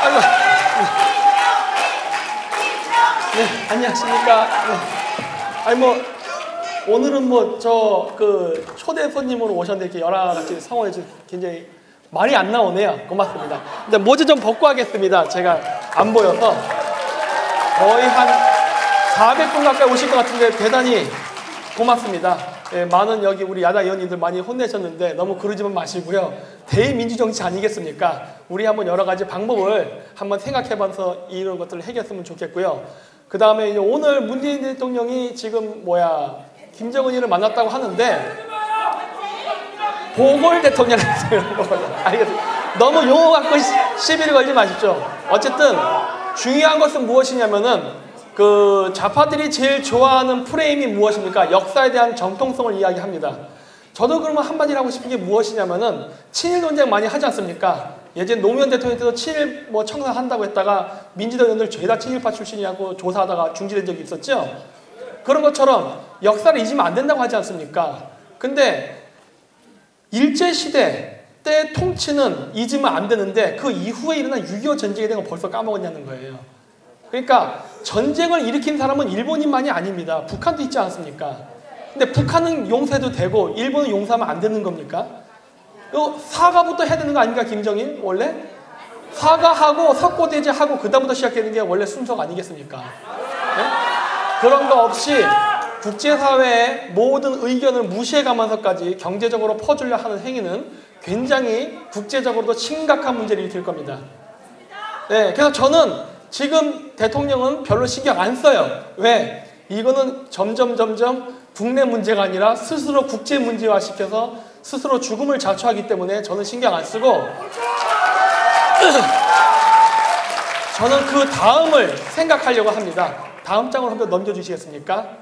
아이고. 네, 안녕하십니까. 네. 아니 뭐 오늘은 뭐 저 그 초대 손님으로 오셨는데 이렇게 여러 가지 상황이 굉장히 말이 안 나오네요. 고맙습니다. 근데 모자 좀 벗고 하겠습니다. 제가 안 보여서 거의 한 400분 가까이 오실 것 같은데 대단히 고맙습니다. 예, 많은 여기 우리 야당 의원님들 많이 혼내셨는데 너무 그러지만 마시고요. 대민주정치 아니겠습니까? 우리 한번 여러 가지 방법을 한번 생각해봐서 이런 것들을 해결했으면 좋겠고요. 그 다음에 오늘 문재인 대통령이 지금 김정은이를 만났다고 하는데 보궐 대통령 알겠습니다. 너무 용어 갖고 시비를 걸지 마십시오. 어쨌든 중요한 것은 무엇이냐면은 그 좌파들이 제일 좋아하는 프레임이 무엇입니까? 역사에 대한 정통성을 이야기합니다. 저도 그러면 한마디로 하고 싶은 게 무엇이냐면은 친일 논쟁 많이 하지 않습니까? 예전 노무현 대통령 때도 친일 청산한다고 했다가 민주당 의원들 죄다 친일파 출신이라고 조사하다가 중지된 적이 있었죠. 그런 것처럼 역사를 잊으면 안 된다고 하지 않습니까? 근데 일제시대 때 통치는 잊으면 안 되는데 그 이후에 일어난 6.25 전쟁에 대한 걸 벌써 까먹었냐는 거예요. 그러니까 전쟁을 일으킨 사람은 일본인만이 아닙니다. 북한도 있지 않습니까? 근데 북한은 용서해도 되고 일본은 용서하면 안 되는 겁니까? 사과부터 해야 되는 거 아닙니까? 김정일 원래? 사과하고 석고대죄하고 그 다음부터 시작되는 게 원래 순서가 아니겠습니까? 네? 그런 거 없이 국제사회의 모든 의견을 무시해가면서까지 경제적으로 퍼주려 하는 행위는 굉장히 국제적으로도 심각한 문제를 일으킬 겁니다. 네, 그래서 저는 지금 대통령은 별로 신경 안 써요. 왜? 이거는 점점 국내 문제가 아니라 스스로 국제 문제화 시켜서 스스로 죽음을 자초하기 때문에 저는 신경 안 쓰고 저는 그 다음을 생각하려고 합니다. 다음 장으로 한번 넘겨주시겠습니까?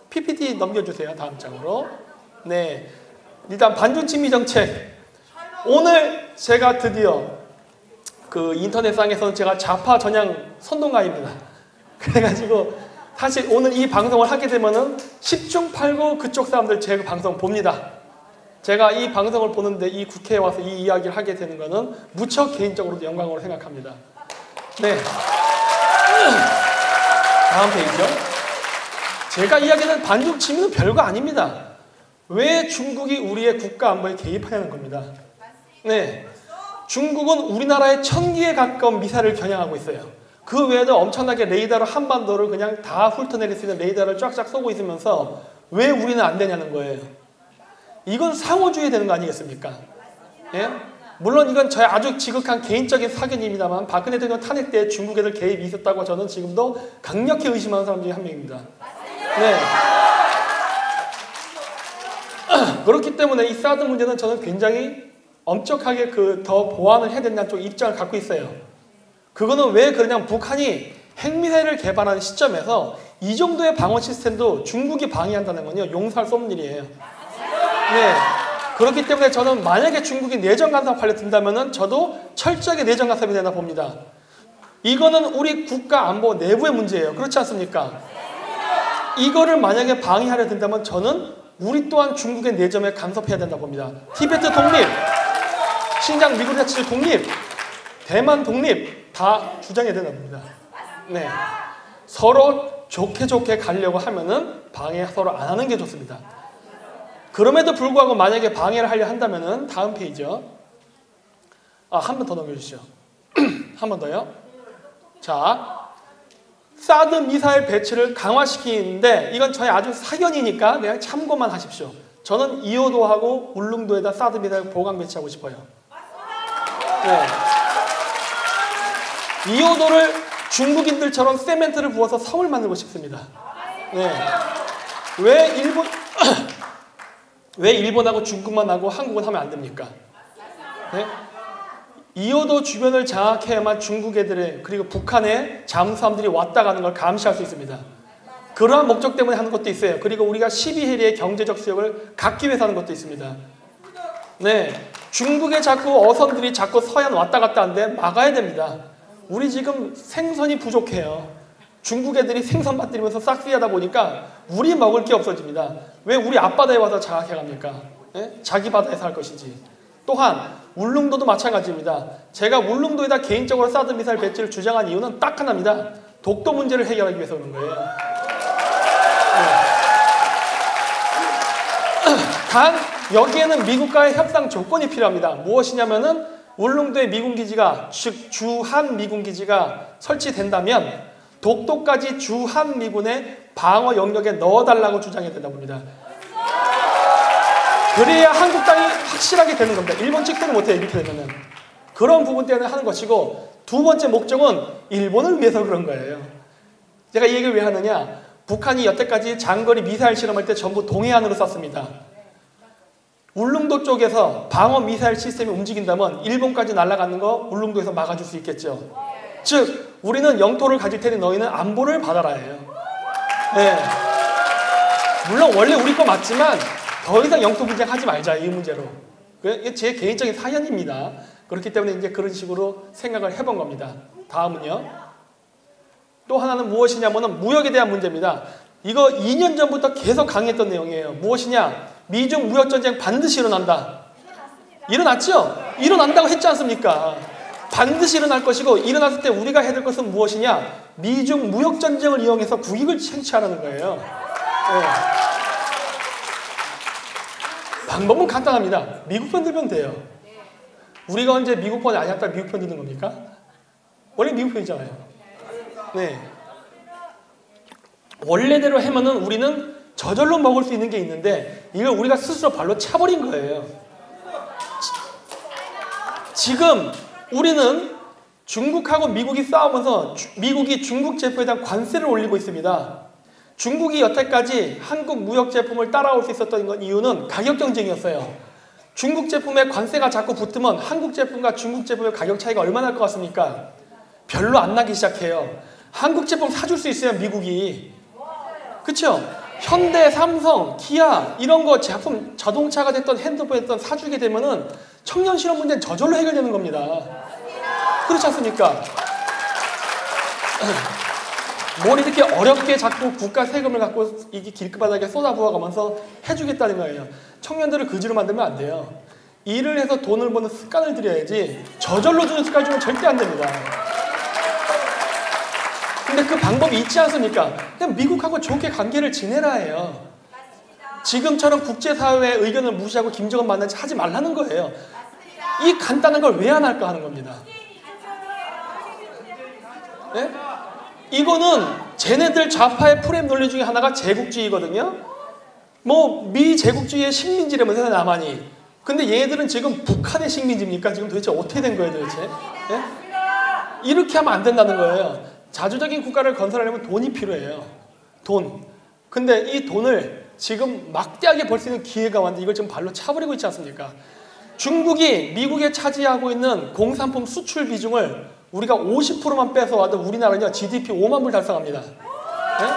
PPT 넘겨주세요. 다음 장으로. 네, 일단 반중친미 정책. 오늘 제가 드디어 그 인터넷상에서는 제가 좌파 전향 선동가입니다. 그래가지고 사실 오늘 이 방송을 하게 되면은 10중 8구 그쪽 사람들 제 방송 봅니다. 제가 이 방송을 보는데 이 국회에 와서 이 이야기를 하게 되는 거는 무척 개인적으로도 영광으로 생각합니다. 네. 다음 페이지요. 제가 이야기하는 반중친미는 별거 아닙니다. 왜 중국이 우리의 국가 안보에 개입하냐는 겁니다. 네. 중국은 우리나라의 1000기에 가까운 미사일을 겨냥하고 있어요. 그 외에도 엄청나게 레이더로 한반도를 그냥 다 훑어내릴 수 있는 레이더를 쫙쫙 쏘고 있으면서 왜 우리는 안 되냐는 거예요. 이건 상호주의 되는 거 아니겠습니까? 예? 물론 이건 저의 아주 지극한 개인적인 사견입니다만 박근혜 대통령 탄핵 때 중국 애들 개입이 있었다고 저는 지금도 강력히 의심하는 사람 중에 한 명입니다. 네. 그렇기 때문에 이 사드 문제는 저는 굉장히 엄격하게 더 보완을 해야 된다는 쪽 입장을 갖고 있어요. 그거는 왜 그러냐면 북한이 핵미사일을 개발하는 시점에서 이 정도의 방어 시스템도 중국이 방해한다는 건요 용서할 수 없는 일이에요. 네. 그렇기 때문에 저는 만약에 중국이 내정 간섭하려 든다면은 저도 철저하게 내정 간섭이 되나 봅니다. 이거는 우리 국가 안보 내부의 문제예요. 그렇지 않습니까? 이거를 만약에 방해하려 든다면 저는 우리 또한 중국의 내정에 간섭해야 된다 봅니다. 티베트 독립, 신장 미국 자치를 독립, 대만 독립 다 주장해야 된다 봅니다. 네. 서로 좋게 가려고 하면은 방해 서로 안 하는 게 좋습니다. 그럼에도 불구하고 만약에 방해를 하려 한다면은 다음 페이지요. 한 번 더 넘겨주시죠. 한 번 더요. 자, 사드 미사일 배치를 강화시키는데 이건 저의 아주 사견이니까 그냥 참고만 하십시오. 저는 이호도하고 울릉도에다 사드 미사일 보강 배치하고 싶어요. 네. 이호도를 중국인들처럼 세멘트를 부어서 섬을 만들고 싶습니다. 네. 왜 일본하고 중국만 하고 한국은 하면 안 됩니까? 네? 이호도 주변을 장악해야만 중국 애들의 그리고 북한의 잠수함들이 왔다 가는 걸 감시할 수 있습니다. 그러한 목적 때문에 하는 것도 있어요. 그리고 우리가 12해리의 경제적 수역을 갖기 위해서 하는 것도 있습니다. 네, 중국의 자꾸 어선들이 자꾸 서해안 왔다 갔다 하는데 막아야 됩니다. 우리 지금 생선이 부족해요. 중국 애들이 생선 받들이면서 싹쓸이하다 보니까 우리 먹을 게 없어집니다. 왜 우리 앞바다에 와서 장악해 갑니까? 네? 자기 바다에서 할 것이지. 또한 울릉도도 마찬가지입니다. 제가 울릉도에다 개인적으로 사드 미사일 배치를 주장한 이유는 딱 하나입니다. 독도 문제를 해결하기 위해서 그런 거예요. 단 여기에는 미국과의 협상 조건이 필요합니다. 무엇이냐면은 울릉도에 미군기지가, 즉 주한 미군기지가 설치된다면 독도까지 주한 미군의 방어 영역에 넣어달라고 주장해야 된다고 봅니다. 그래야 한국 땅이 확실하게 되는 겁니다. 일본 측도는 못해요. 이렇게 되면은. 그런 부분 때문에 하는 것이고, 두 번째 목적은 일본을 위해서 그런 거예요. 제가 이 얘기를 왜 하느냐, 북한이 여태까지 장거리 미사일 실험할 때 전부 동해안으로 쐈습니다. 울릉도 쪽에서 방어 미사일 시스템이 움직인다면 일본까지 날아가는 거 울릉도에서 막아줄 수 있겠죠. 즉 우리는 영토를 가질 테니 너희는 안보를 받아라예요. 네. 물론 원래 우리 거 맞지만 더 이상 영토 분쟁하지 말자, 이 문제로. 이게 제 개인적인 사연입니다. 그렇기 때문에 이제 그런 식으로 생각을 해본 겁니다. 다음은요. 또 하나는 무엇이냐면은 무역에 대한 문제입니다. 이거 2년 전부터 계속 강의했던 내용이에요. 무엇이냐? 미중 무역전쟁 반드시 일어난다. 일어났죠? 일어난다고 했지 않습니까? 반드시 일어날 것이고, 일어났을 때 우리가 해야 될 것은 무엇이냐? 미중 무역전쟁을 이용해서 국익을 챙취하라는 거예요. 네. 방법은 간단합니다. 미국 편 들면 돼요. 우리가 언제 미국 편이 아니었다 미국 편 드는 겁니까? 원래 미국 편이잖아요. 네. 원래대로 하면은 우리는 저절로 먹을 수 있는 게 있는데 이걸 우리가 스스로 발로 차버린 거예요. 지금 우리는 중국하고 미국이 싸우면서 미국이 중국 제품에 대한 관세를 올리고 있습니다. 중국이 여태까지 한국 무역 제품을 따라올 수 있었던 이유는 가격 경쟁이었어요. 중국 제품에 관세가 자꾸 붙으면 한국 제품과 중국 제품의 가격 차이가 얼마나 날 것 같습니까? 별로 안 나기 시작해요. 한국 제품 사줄 수 있어요, 미국이. 그쵸? 현대, 삼성, 기아 이런 거 제품, 자동차가 됐던 핸드폰이 됐던 사주게 되면은 청년 실업 문제는 저절로 해결되는 겁니다. 그렇지 않습니까? 뭘 이렇게 어렵게 자꾸 국가 세금을 갖고 이게 길바닥에 쏟아부어가면서 해주겠다는 거예요. 청년들을 그지로 만들면 안 돼요. 일을 해서 돈을 버는 습관을 들여야지 저절로 주는 습관을 주면 절대 안 됩니다. 근데 그 방법이 있지 않습니까? 그냥 미국하고 좋게 관계를 지내라 해요. 지금처럼 국제사회의 의견을 무시하고 김정은 만나지 하지 말라는 거예요. 이 간단한 걸 왜 안 할까 하는 겁니다. 네? 이거는 쟤네들 좌파의 프레임 논리 중에 하나가 제국주의거든요. 뭐 미제국주의의 식민지라면서 남한이. 근데 얘네들은 지금 북한의 식민지입니까? 지금 도대체 어떻게 된 거예요 도대체? 네? 이렇게 하면 안 된다는 거예요. 자주적인 국가를 건설하려면 돈이 필요해요. 돈. 근데 이 돈을 지금 막대하게 벌 수 있는 기회가 왔는데 이걸 지금 발로 차버리고 있지 않습니까? 중국이 미국에 차지하고 있는 공산품 수출 비중을 우리가 50%만 뺏어와도 우리나라는요 GDP 5만 불 달성합니다. 네?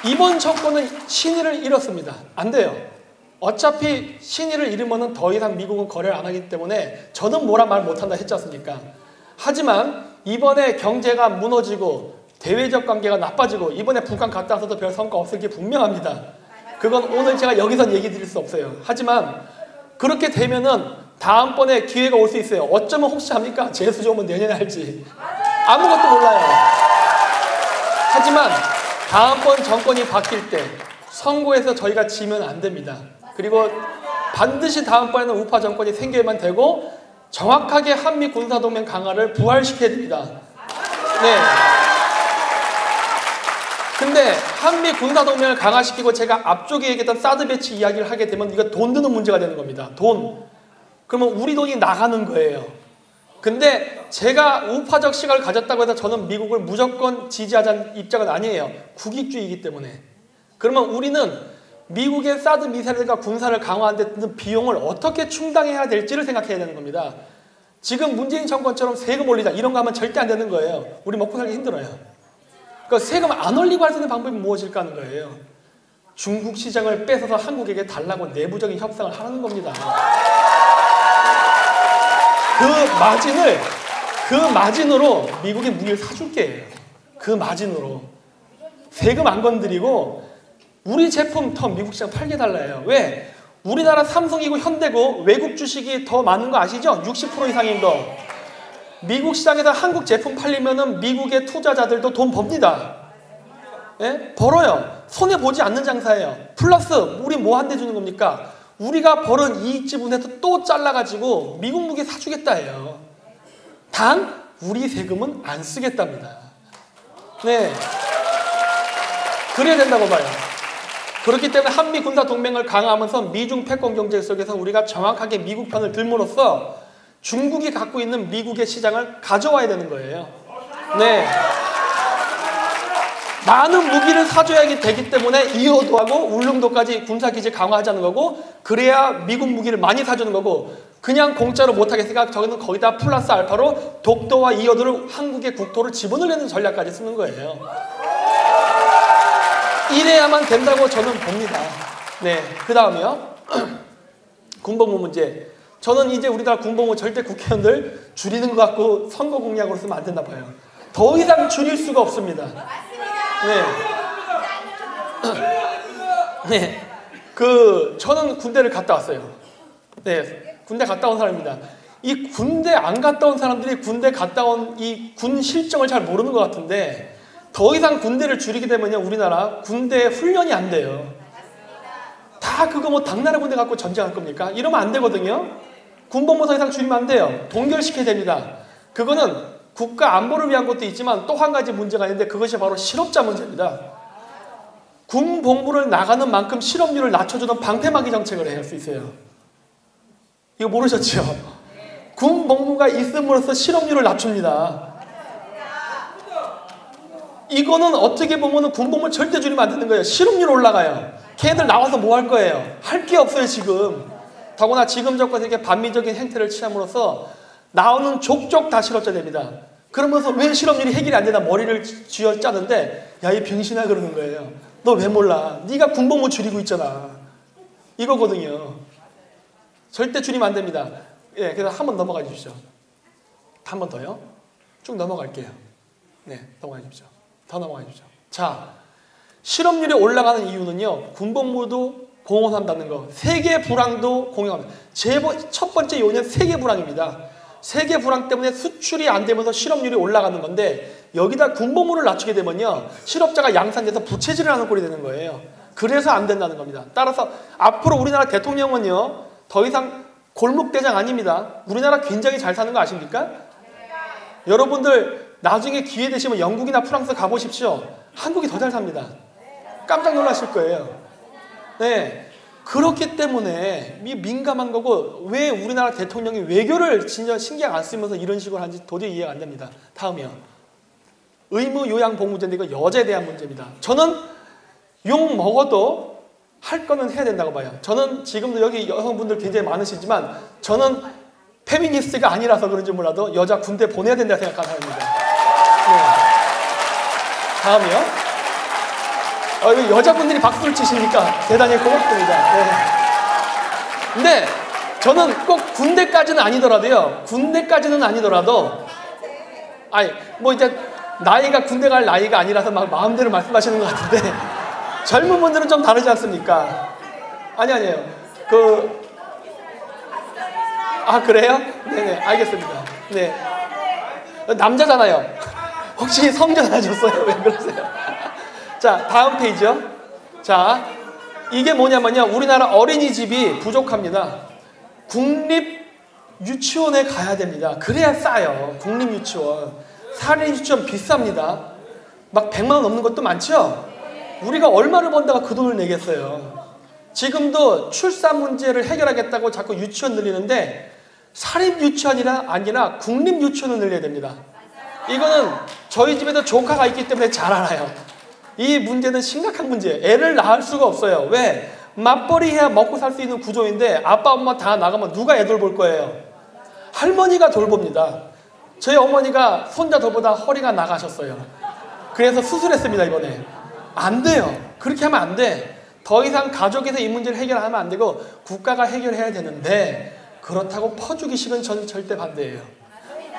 이번 정권은 신의를 잃었습니다. 안 돼요. 어차피 신의를 잃으면 더 이상 미국은 거래를 안 하기 때문에 저는 뭐라 말 못한다 했지 않습니까? 하지만 이번에 경제가 무너지고 대외적 관계가 나빠지고 이번에 북한 갔다 와서도 별 성과 없을 게 분명합니다. 그건 오늘 제가 여기서 얘기 드릴 수 없어요. 하지만 그렇게 되면은 다음번에 기회가 올 수 있어요. 어쩌면 혹시 합니까? 재수 좋으면 내년에 할지. 아무것도 몰라요. 하지만 다음번 정권이 바뀔 때 선거에서 저희가 지면 안 됩니다. 그리고 반드시 다음번에는 우파 정권이 생겨야만 되고 정확하게 한미 군사동맹 강화를 부활시켜야 됩니다. 네. 근데 한미 군사동맹을 강화시키고 제가 앞쪽에 얘기했던 사드 배치 이야기를 하게 되면 이거 돈 드는 문제가 되는 겁니다. 돈. 그러면 우리 돈이 나가는 거예요. 근데 제가 우파적 시각을 가졌다고 해서 저는 미국을 무조건 지지하자는 입장은 아니에요. 국익주의이기 때문에. 그러면 우리는 미국의 사드 미사일과 군사를 강화하는 데 드는 비용을 어떻게 충당해야 될지를 생각해야 되는 겁니다. 지금 문재인 정권처럼 세금 올리자 이런 거 하면 절대 안 되는 거예요. 우리 먹고 살기 힘들어요. 그러니까 세금 안 올리고 할 수 있는 방법이 무엇일까 하는 거예요. 중국 시장을 뺏어서 한국에게 달라고 내부적인 협상을 하는 겁니다. 그 마진으로 미국이 무기를 사줄게요. 그 마진으로. 세금 안 건드리고 우리 제품 더 미국 시장 팔게 달라요. 왜? 우리나라 삼성이고 현대고 외국 주식이 더 많은 거 아시죠? 60% 이상인 거. 미국 시장에서 한국 제품 팔리면은 미국의 투자자들도 돈 법니다. 예? 벌어요. 손해보지 않는 장사예요. 플러스 우리 뭐 한 대 주는 겁니까? 우리가 벌은 이익 지분에서 또 잘라가지고 미국 무기 사주겠다 해요. 단 우리 세금은 안 쓰겠답니다. 네, 그래야 된다고 봐요. 그렇기 때문에 한미 군사 동맹을 강화하면서 미중 패권 경제 속에서 우리가 정확하게 미국 편을 들므로써 중국이 갖고 있는 미국의 시장을 가져와야 되는 거예요. 네, 많은 무기를 사줘야 되기 때문에 이어도하고 울릉도까지 군사기지 강화하자는 거고, 그래야 미국 무기를 많이 사주는 거고, 그냥 공짜로 못하겠으니까 저기는 거기다 플러스 알파로 독도와 이어도를 한국의 국토를 집어넣는 전략까지 쓰는 거예요. 이래야만 된다고 저는 봅니다. 네, 그 다음에요. 군복무 문제. 저는 이제 우리나라 군복무 절대 국회의원들 줄이는 것 같고 선거 공약으로 쓰면 안 된다 봐요. 더 이상 줄일 수가 없습니다. 네. 네. 저는 군대를 갔다 왔어요. 네. 군대 갔다 온 사람입니다. 이 군대 안 갔다 온 사람들이 군대 갔다 온 이 군 실정을 잘 모르는 것 같은데, 더 이상 군대를 줄이게 되면요, 우리나라 군대 훈련이 안 돼요. 다 그거 뭐 당나라 군대 갖고 전쟁할 겁니까? 이러면 안 되거든요. 군복무 더 이상 줄이면 안 돼요. 동결시켜야 됩니다. 그거는 국가 안보를 위한 것도 있지만 또 한 가지 문제가 있는데, 그것이 바로 실업자 문제입니다. 군복무를 나가는 만큼 실업률을 낮춰주는 방패막이 정책을 해야 할 수 있어요. 이거 모르셨죠? 군복무가 있음으로써 실업률을 낮춥니다. 이거는 어떻게 보면 군복무 절대 줄이면 안 되는 거예요. 실업률 올라가요. 걔들 나와서 뭐 할 거예요? 할 게 없어요, 지금. 더구나 지금 정권에서 이렇게 반미적인 행태를 취함으로써 나오는 족족 다 실업자 됩니다. 그러면서 왜 실업률이 해결이 안 되나 머리를 쥐어짜는데, 야, 이 병신아 그러는 거예요. 너 왜 몰라? 네가 군복무 줄이고 있잖아. 이거거든요. 절대 줄이면 안 됩니다. 예, 그래서 한번 넘어가 주십시오. 한 번 더요. 쭉 넘어갈게요. 네, 넘어가 주십시오. 더 넘어가 주십시오. 자, 실업률이 올라가는 이유는요, 군복무도 공헌한다는 거, 세계 불황도 공헌합니다. 첫 번째 요인은 세계 불황입니다. 세계 불황 때문에 수출이 안 되면서 실업률이 올라가는 건데, 여기다 군복무를 낮추게 되면요, 실업자가 양산돼서 부채질을 하는 꼴이 되는 거예요. 그래서 안 된다는 겁니다. 따라서 앞으로 우리나라 대통령은요, 더 이상 골목대장 아닙니다. 우리나라 굉장히 잘 사는 거 아십니까? 여러분들 나중에 기회 되시면 영국이나 프랑스 가보십시오. 한국이 더 잘 삽니다. 깜짝 놀라실 거예요. 네, 그렇기 때문에 민감한 거고, 왜 우리나라 대통령이 외교를 진짜 신경 안 쓰면서 이런 식으로 하는지 도저히 이해가 안 됩니다. 다음이요. 의무 요양 복무제인데 이거 여자에 대한 문제입니다. 저는 욕 먹어도 할 거는 해야 된다고 봐요. 저는 지금도 여기 여성분들 굉장히 많으시지만 저는 페미니스트가 아니라서 그런지 몰라도 여자 군대 보내야 된다고 생각하는 사람입니다. 네. 다음이요. 여자분들이 박수를 치시니까 대단히 고맙습니다. 네. 근데 저는 꼭 군대까지는 아니더라도 아니 뭐 이제 나이가 군대 갈 나이가 아니라서 막 마음대로 말씀하시는 것 같은데, 젊은 분들은 좀 다르지 않습니까? 아니에요. 그래요? 네네, 알겠습니다. 네. 남자잖아요. 혹시 성전 하셨어요? 왜 그러세요? 자, 다음 페이지요. 자, 이게 뭐냐면요, 우리나라 어린이집이 부족합니다. 국립 유치원에 가야 됩니다. 그래야 싸요. 국립 유치원. 사립 유치원 비쌉니다. 막 100만 원 넘는 것도 많죠? 우리가 얼마를 번다가 그 돈을 내겠어요. 지금도 출산 문제를 해결하겠다고 자꾸 유치원 늘리는데, 사립 유치원이 아니라 국립 유치원을 늘려야 됩니다. 이거는 저희 집에도 조카가 있기 때문에 잘 알아요. 이 문제는 심각한 문제예요. 애를 낳을 수가 없어요. 왜? 맞벌이 해야 먹고 살 수 있는 구조인데, 아빠 엄마 다 나가면 누가 애 돌볼 거예요? 할머니가 돌봅니다. 저희 어머니가 손자 돌보다 허리가 나가셨어요. 그래서 수술했습니다, 이번에. 안 돼요. 그렇게 하면 안 돼. 더 이상 가족에서 이 문제를 해결하면 안 되고 국가가 해결해야 되는데, 그렇다고 퍼주기식은 저는 절대 반대예요.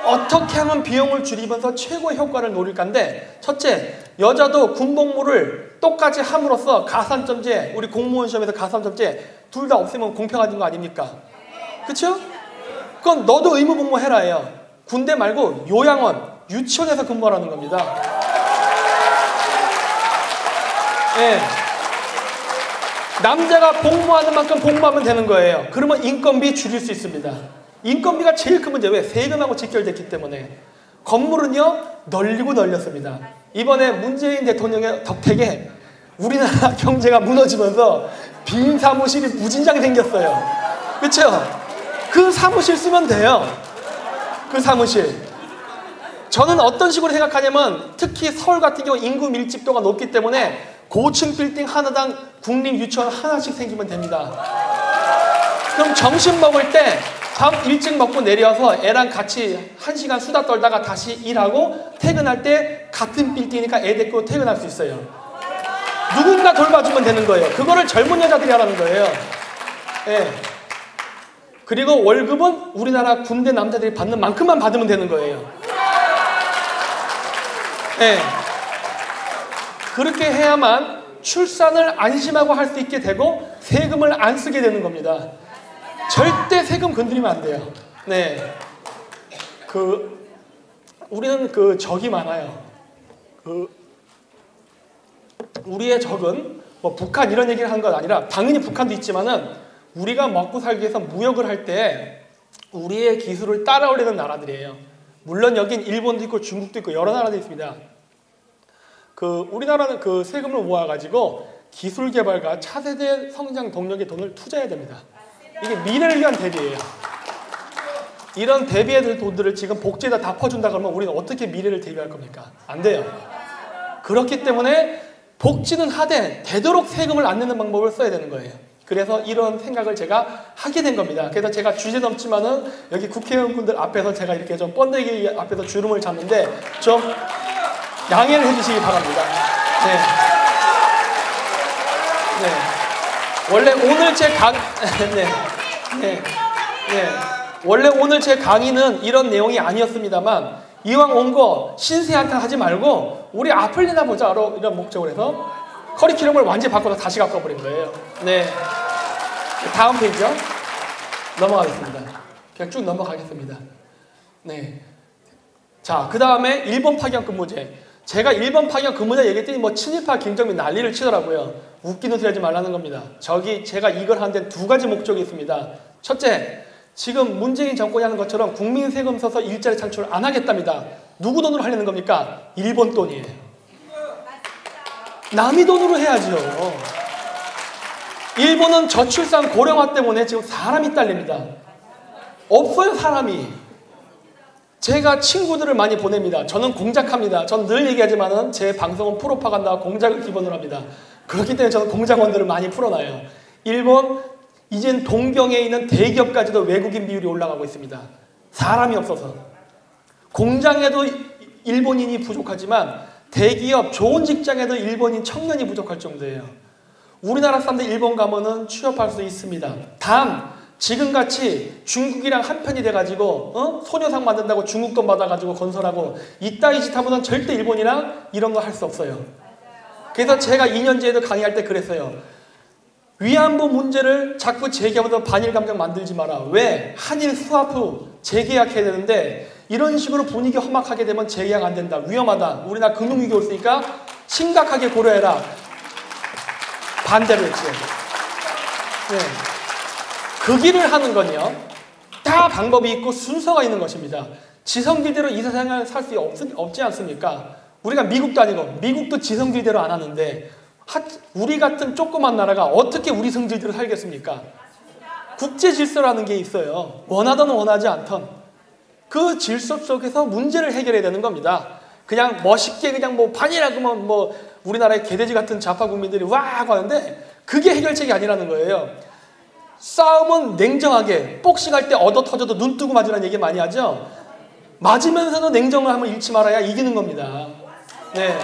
어떻게 하면 비용을 줄이면서 최고의 효과를 노릴 건데, 첫째, 여자도 군복무를 똑같이 함으로써 가산점제, 우리 공무원 시험에서 가산점제 둘 다 없으면 공평한 거 아닙니까? 그쵸? 그건 너도 의무복무 해라 해요. 군대 말고 요양원, 유치원에서 근무하라는 겁니다. 예. 남자가 복무하는 만큼 복무하면 되는 거예요. 그러면 인건비 줄일 수 있습니다. 인건비가 제일 큰 문제. 왜? 세금하고 직결됐기 때문에. 건물은요, 널리고 널렸습니다. 이번에 문재인 대통령의 덕택에 우리나라 경제가 무너지면서 빈 사무실이 무진장이 생겼어요. 그렇죠? 그 사무실 쓰면 돼요. 그 사무실. 저는 어떤 식으로 생각하냐면 특히 서울 같은 경우 인구 밀집도가 높기 때문에 고층 빌딩 하나당 국립 유치원 하나씩 생기면 됩니다. 그럼 점심 먹을 때 밥 일찍 먹고 내려와서 애랑 같이 1시간 수다 떨다가 다시 일하고 퇴근할 때 같은 빌딩이니까 애 데리고 퇴근할 수 있어요. 누군가 돌봐주면 되는 거예요. 그거를 젊은 여자들이 하라는 거예요. 예. 그리고 월급은 우리나라 군대 남자들이 받는 만큼만 받으면 되는 거예요. 예. 그렇게 해야만 출산을 안심하고 할 수 있게 되고 세금을 안 쓰게 되는 겁니다. 절대 세금 건드리면 안 돼요. 네. 우리는 적이 많아요. 우리의 적은 뭐 북한 이런 얘기를 하는 건 아니라 당연히 북한도 있지만은 우리가 먹고 살기 위해서 무역을 할 때 우리의 기술을 따라오려는 나라들이에요. 물론 여긴 일본도 있고 중국도 있고 여러 나라들이 있습니다. 우리나라는 세금을 모아가지고 기술 개발과 차세대 성장 동력의 돈을 투자해야 됩니다. 이게 미래를 위한 대비예요. 이런 대비해야 될 돈들을 지금 복지에다 다 퍼준다 그러면 우리는 어떻게 미래를 대비할 겁니까? 안 돼요. 그렇기 때문에 복지는 하되 되도록 세금을 안 내는 방법을 써야 되는 거예요. 그래서 이런 생각을 제가 하게 된 겁니다. 그래서 제가 주제 넘지만은 여기 국회의원분들 앞에서 제가 이렇게 좀 번데기 앞에서 주름을 잡는데 좀 양해를 해주시기 바랍니다. 네. 네. 원래 오늘 제 원래 오늘 제 강의는 이런 내용이 아니었습니다만 이왕 온 거 신세한테 하지 말고 우리 앞을 내다보자 이런 목적으로 해서 커리큘럼을 완전히 바꿔서 다시 바꿔버린 거예요. 네. 다음 페이지요. 넘어가겠습니다. 그냥 쭉 넘어가겠습니다. 네. 자, 그 다음에 일본 파견 근무제. 제가 일본 파견 근무제 얘기했더니 뭐 친일파 김정민 난리를 치더라고요. 웃기는 소리 하지 말라는 겁니다. 제가 이걸 하는 데는 두 가지 목적이 있습니다. 첫째, 지금 문재인 정권이 하는 것처럼 국민 세금 써서 일자리 창출을 안 하겠답니다. 누구 돈으로 하려는 겁니까? 일본 돈이에요. 남의 돈으로 해야죠. 일본은 저출산 고령화 때문에 지금 사람이 딸립니다. 없어요, 사람이. 제가 친구들을 많이 보냅니다. 저는 공작합니다. 저는 늘 얘기하지만은 제 방송은 프로파간다와 공작을 기본으로 합니다. 그렇기 때문에 저는 공작원들을 많이 풀어놔요. 일본, 이젠 동경에 있는 대기업까지도 외국인 비율이 올라가고 있습니다. 사람이 없어서. 공장에도 일본인이 부족하지만 대기업, 좋은 직장에도 일본인 청년이 부족할 정도예요. 우리나라 사람들 일본 가면은 취업할 수 있습니다. 단, 지금같이 중국이랑 한편이 돼가지고 소녀상 만든다고 중국 돈 받아가지고 건설하고 이따위 짓 하면은 절대 일본이랑 이런 거 할 수 없어요. 그래서 제가 2년제에도 강의할 때 그랬어요. 위안부 문제를 자꾸 제기하면서 반일 감정 만들지 마라. 왜? 한일 수화프 재계약해야 되는데 이런 식으로 분위기 험악하게 되면 재계약 안 된다. 위험하다. 우리나라 금융위기 올 수 있으니까 심각하게 고려해라. 반대로 했죠. 네. 그 길을 하는 건요. 다 방법이 있고 순서가 있는 것입니다. 지성질대로 이 세상을 살 수 없지 않습니까? 우리가 미국도 아니고 미국도 지성질대로 안 하는데 우리 같은 조그만 나라가 어떻게 우리 성질대로 살겠습니까? 국제 질서라는 게 있어요. 원하든 원하지 않든 그 질서 속에서 문제를 해결해야 되는 겁니다. 그냥 멋있게 그냥 뭐 반이라 그러면 뭐 우리나라의 개돼지 같은 좌파 국민들이 와 하고 하는데 그게 해결책이 아니라는 거예요. 싸움은 냉정하게 복싱할 때 얻어 터져도 눈 뜨고 맞으라는 얘기 많이 하죠. 맞으면서도 냉정을 한번 잃지 말아야 이기는 겁니다. 네.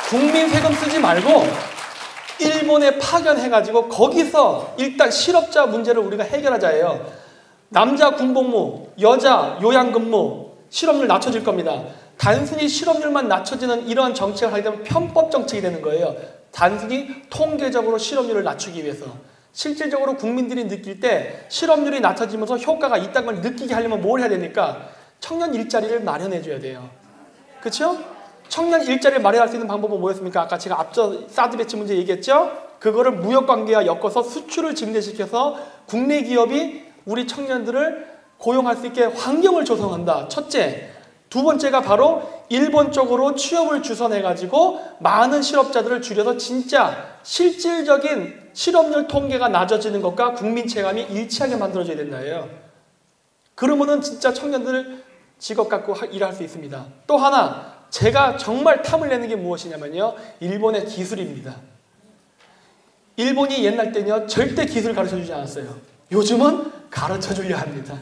국민 세금 쓰지 말고 일본에 파견해가지고 거기서 일단 실업자 문제를 우리가 해결하자예요. 남자 군복무, 여자 요양근무, 실업률 낮춰질 겁니다. 단순히 실업률만 낮춰지는 이러한 정책을 하게 되면 편법 정책이 되는 거예요. 단순히 통계적으로 실업률을 낮추기 위해서. 실질적으로 국민들이 느낄 때 실업률이 낮아지면서 효과가 있다는 걸 느끼게 하려면 뭘 해야 되니까 청년 일자리를 마련해 줘야 돼요. 그렇죠? 청년 일자리를 마련할 수 있는 방법은 뭐였습니까? 아까 제가 앞서 사드 배치 문제 얘기했죠? 그거를 무역관계와 엮어서 수출을 증대시켜서 국내 기업이 우리 청년들을 고용할 수 있게 환경을 조성한다. 첫째. 두 번째가 바로 일본 쪽으로 취업을 주선해가지고 많은 실업자들을 줄여서 진짜 실질적인 실업률 통계가 낮아지는 것과 국민 체감이 일치하게 만들어져야 된다예요. 그러면은 진짜 청년들 직업 갖고 일할 수 있습니다. 또 하나 제가 정말 탐을 내는 게 무엇이냐면요. 일본의 기술입니다. 일본이 옛날 때는요. 절대 기술 가르쳐주지 않았어요. 요즘은 가르쳐주려 합니다.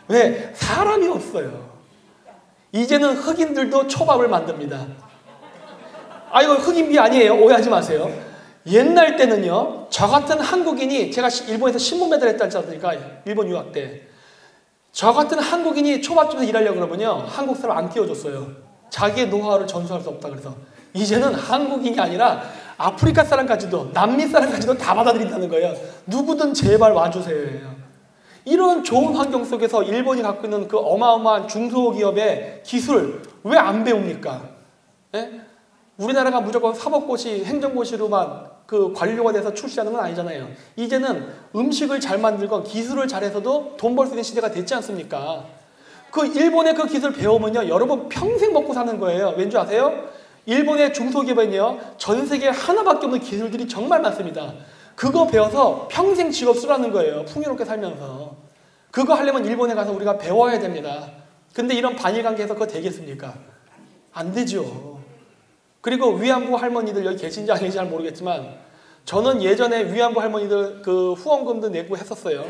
왜? 사람이 없어요. 이제는 흑인들도 초밥을 만듭니다. 아 이거 흑인비 아니에요. 오해하지 마세요. 옛날 때는요. 저 같은 한국인이 제가 일본에서 신문 배달했다지 않습니까? 일본 유학 때. 저 같은 한국인이 초밥집에서 일하려고 그러면요. 한국 사람 안 띄워줬어요. 자기의 노하우를 전수할 수 없다 그래서. 이제는 한국인이 아니라 아프리카 사람까지도 남미 사람까지도 다 받아들인다는 거예요. 누구든 제발 와주세요. 이런 좋은 환경 속에서 일본이 갖고 있는 그 어마어마한 중소기업의 기술 왜 안 배웁니까? 예? 우리나라가 무조건 사법고시, 행정고시로만 그 관료가 돼서 출시하는 건 아니잖아요. 이제는 음식을 잘 만들건 기술을 잘해서도 돈 벌 수 있는 시대가 됐지 않습니까? 그 일본의 그 기술 배우면요. 여러분 평생 먹고 사는 거예요. 왠지 아세요? 일본의 중소기업에는요. 전 세계에 하나밖에 없는 기술들이 정말 많습니다. 그거 배워서 평생 직업 쓰라는 거예요. 풍요롭게 살면서. 그거 하려면 일본에 가서 우리가 배워야 됩니다. 근데 이런 반일관계에서 그거 되겠습니까? 안 되죠. 그리고 위안부 할머니들 여기 계신지 아닌지 잘 모르겠지만 저는 예전에 위안부 할머니들 그 후원금도 내고 했었어요.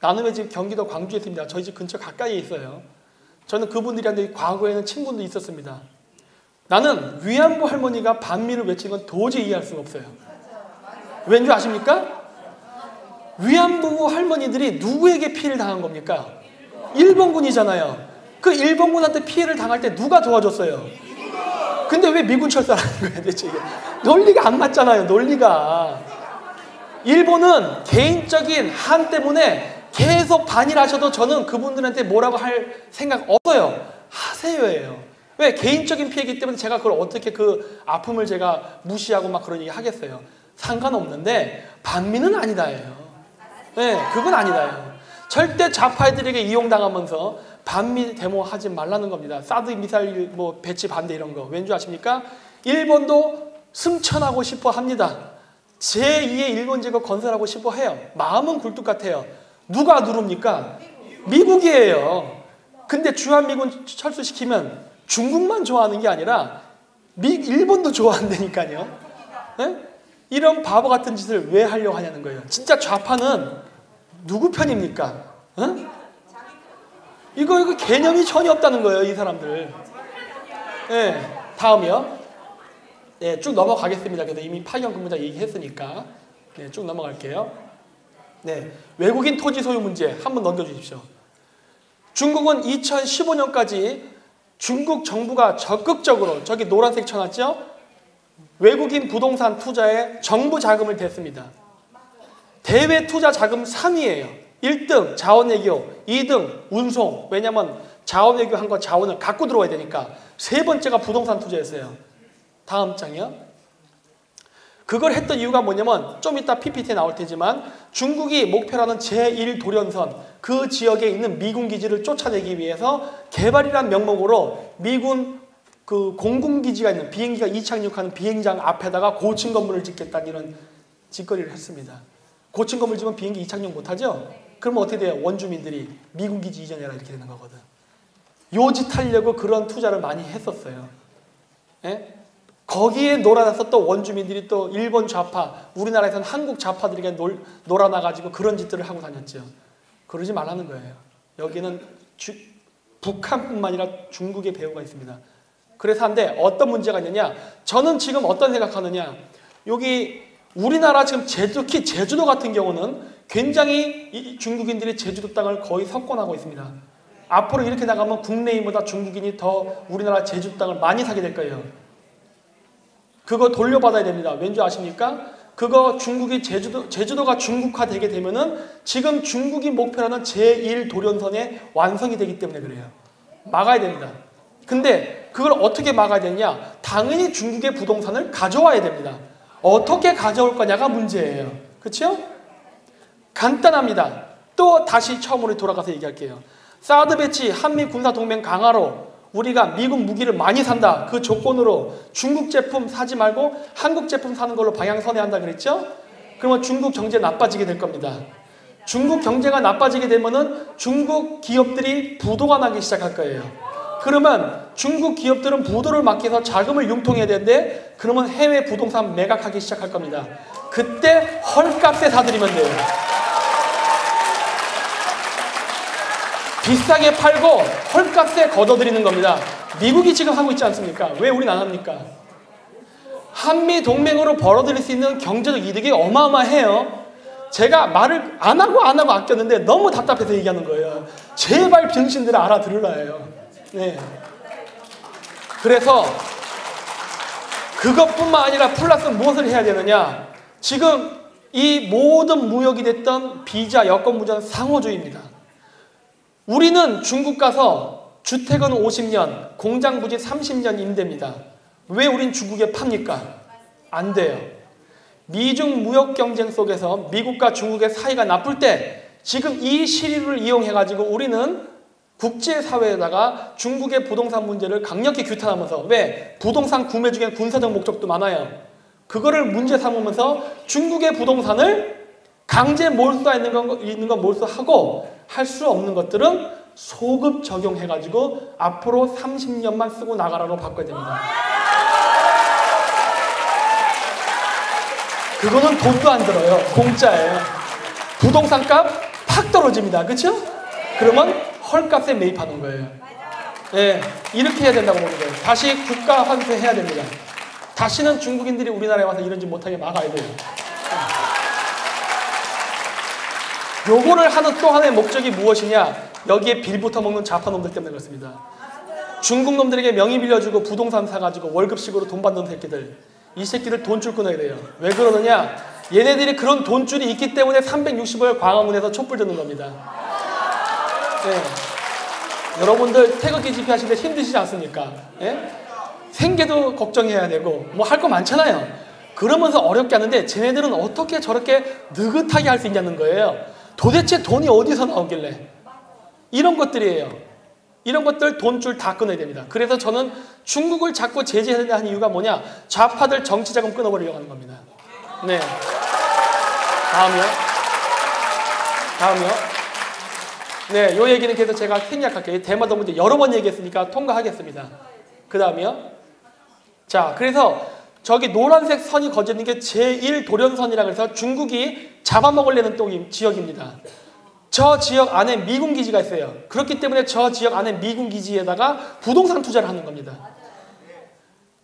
나눔의 집 경기도 광주에 있습니다. 저희 집 근처 가까이에 있어요. 저는 그분들한테 과거에는 친분도 있었습니다. 나는 위안부 할머니가 반미를 외치는 건 도저히 이해할 수가 없어요. 왠지 아십니까? 위안부 할머니들이 누구에게 피해를 당한 겁니까? 일본군이잖아요. 그 일본군한테 피해를 당할 때 누가 도와줬어요? 근데 왜 미군 철사라는 거예요 대체 이게? 논리가 안 맞잖아요. 논리가. 일본은 개인적인 한 때문에 계속 반일하셔도 저는 그분들한테 뭐라고 할 생각 없어요. 하세요예요. 왜? 개인적인 피해이기 때문에 제가 그걸 어떻게 그 아픔을 제가 무시하고 막 그런 얘기 하겠어요. 상관없는데 반미는 아니다예요. 네, 그건 아니다예요. 절대 좌파애들에게 이용당하면서 반미 데모 하지 말라는 겁니다. 사드 미사일 뭐 배치 반대 이런 거. 왠지 아십니까? 일본도 승천하고 싶어 합니다. 제2의 일본 제국 건설하고 싶어 해요. 마음은 굴뚝 같아요. 누가 누릅니까? 미국이에요. 근데 주한미군 철수시키면 중국만 좋아하는 게 아니라 일본도 좋아한다니까요. 네? 이런 바보 같은 짓을 왜 하려고 하냐는 거예요. 진짜 좌파는 누구 편입니까? 응? 이거 개념이 전혀 없다는 거예요, 이 사람들. 네, 다음이요. 네, 쭉 넘어가겠습니다. 그래서 이미 파견 근무자 얘기했으니까. 네, 쭉 넘어갈게요. 네, 외국인 토지 소유 문제 한번 넘겨주십시오. 중국은 2015년까지 중국 정부가 적극적으로 저기 노란색 쳐놨죠? 외국인 부동산 투자에 정부 자금을 댔습니다. 대외 투자 자금 3위예요. 1등 자원외교, 2등 운송. 왜냐면 자원외교 한 거 자원을 갖고 들어와야 되니까. 세 번째가 부동산 투자였어요. 다음 장이요. 그걸 했던 이유가 뭐냐면 좀 이따 PPT에 나올 테지만 중국이 목표라는 제1도련선 그 지역에 있는 미군 기지를 쫓아내기 위해서 개발이란 명목으로 미군 그 공군기지가 있는 비행기가 이착륙하는 비행장 앞에다가 고층 건물을 짓겠다는 이런 짓거리를 했습니다. 고층 건물 지면 비행기 이착륙 못하죠? 그러면 어떻게 돼요? 원주민들이 미군기지 이전해라 이렇게 되는 거거든. 요짓 하려고 그런 투자를 많이 했었어요. 예? 거기에 놀아나서 또 원주민들이 또 일본 좌파, 우리나라에서는 한국 좌파들에게 놀아나가지고 그런 짓들을 하고 다녔죠. 그러지 말라는 거예요. 여기는 북한뿐만 아니라 중국의 배후가 있습니다. 그래서 한데 어떤 문제가 있느냐? 저는 지금 어떤 생각하느냐? 여기 우리나라 지금 특히 제주도 같은 경우는 굉장히 이 중국인들이 제주도 땅을 거의 석권하고 있습니다. 앞으로 이렇게 나가면 국내인보다 중국인이 더 우리나라 제주도 땅을 많이 사게 될 거예요. 그거 돌려받아야 됩니다. 왠지 아십니까? 그거 중국이 제주도가 중국화 되게 되면은 지금 중국이 목표라는 제1도련선의 완성이 되기 때문에 그래요. 막아야 됩니다. 근데 그걸 어떻게 막아야 되냐? 당연히 중국의 부동산을 가져와야 됩니다. 어떻게 가져올 거냐가 문제예요. 그렇죠? 간단합니다. 또 다시 처음으로 돌아가서 얘기할게요. 사드 배치, 한미 군사 동맹 강화로 우리가 미국 무기를 많이 산다. 그 조건으로 중국 제품 사지 말고 한국 제품 사는 걸로 방향 선회한다 그랬죠? 그러면 중국 경제 나빠지게 될 겁니다. 중국 경제가 나빠지게 되면은 중국 기업들이 부도가 나기 시작할 거예요. 그러면 중국 기업들은 부도를 막기 위해서 자금을 융통해야 되는데 그러면 해외 부동산 매각하기 시작할 겁니다. 그때 헐값에 사들이면 돼요. 비싸게 팔고 헐값에 걷어들이는 겁니다. 미국이 지금 하고 있지 않습니까? 왜 우린 안 합니까? 한미 동맹으로 벌어들일 수 있는 경제적 이득이 어마어마해요. 제가 말을 안 하고 아꼈는데 너무 답답해서 얘기하는 거예요. 제발 병신들을 알아들으라 해요. 네. 그래서 그것뿐만 아니라 플러스 무엇을 해야 되느냐? 지금 이 모든 무역이 됐던 비자, 여권 무전 상호주의입니다. 우리는 중국 가서 주택은 50년, 공장 부지 30년 임대입니다. 왜 우린 중국에 팝니까? 안 돼요. 미중 무역 경쟁 속에서 미국과 중국의 사이가 나쁠 때 지금 이 시리를 이용해가지고 우리는 국제사회에다가 중국의 부동산 문제를 강력히 규탄하면서 왜? 부동산 구매 중에 군사적 목적도 많아요. 그거를 문제 삼으면서 중국의 부동산을 강제 몰수가 있는 건 몰수하고 할 수 없는 것들은 소급 적용해가지고 앞으로 30년만 쓰고 나가라로 바꿔야 됩니다. 그거는 돈도 안 들어요. 공짜예요. 부동산 값 팍 떨어집니다. 그렇죠? 그러면 헐값에 매입하는 거예요. 네, 이렇게 해야 된다고 보는 거예요. 다시 국가 환수해야 됩니다. 다시는 중국인들이 우리나라에 와서 이런 짓 못하게 막아야 돼요. 요거를 하는 또 하나의 목적이 무엇이냐? 여기에 빌붙어 먹는 좌파놈들 때문에 그렇습니다. 중국 놈들에게 명의 빌려주고 부동산 사가지고 월급식으로 돈 받는 새끼들. 이 새끼들 돈줄 끊어야 돼요. 왜 그러느냐? 얘네들이 그런 돈줄이 있기 때문에 360을 광화문에서 촛불 드는 겁니다. 네. 여러분들 태극기 집회하시는데 힘드시지 않습니까? 네? 생계도 걱정해야 되고 뭐 할 거 많잖아요. 그러면서 어렵게 하는데 쟤네들은 어떻게 저렇게 느긋하게 할 수 있냐는 거예요. 도대체 돈이 어디서 나오길래? 이런 것들이에요. 이런 것들 돈줄 다 끊어야 됩니다. 그래서 저는 중국을 자꾸 제재해야 하는 이유가 뭐냐? 좌파들 정치자금 끊어버리려고 하는 겁니다. 네. 다음이요. 네, 요 얘기는 계속 제가 생략할게요. 대마도 문제 여러 번 얘기했으니까 통과하겠습니다. 그 다음이요. 자, 그래서 저기 노란색 선이 거지는 게 제1도련선이라고 해서 중국이 잡아먹으려는 또 지역입니다. 저 지역 안에 미군 기지가 있어요. 그렇기 때문에 저 지역 안에 미군 기지에다가 부동산 투자를 하는 겁니다.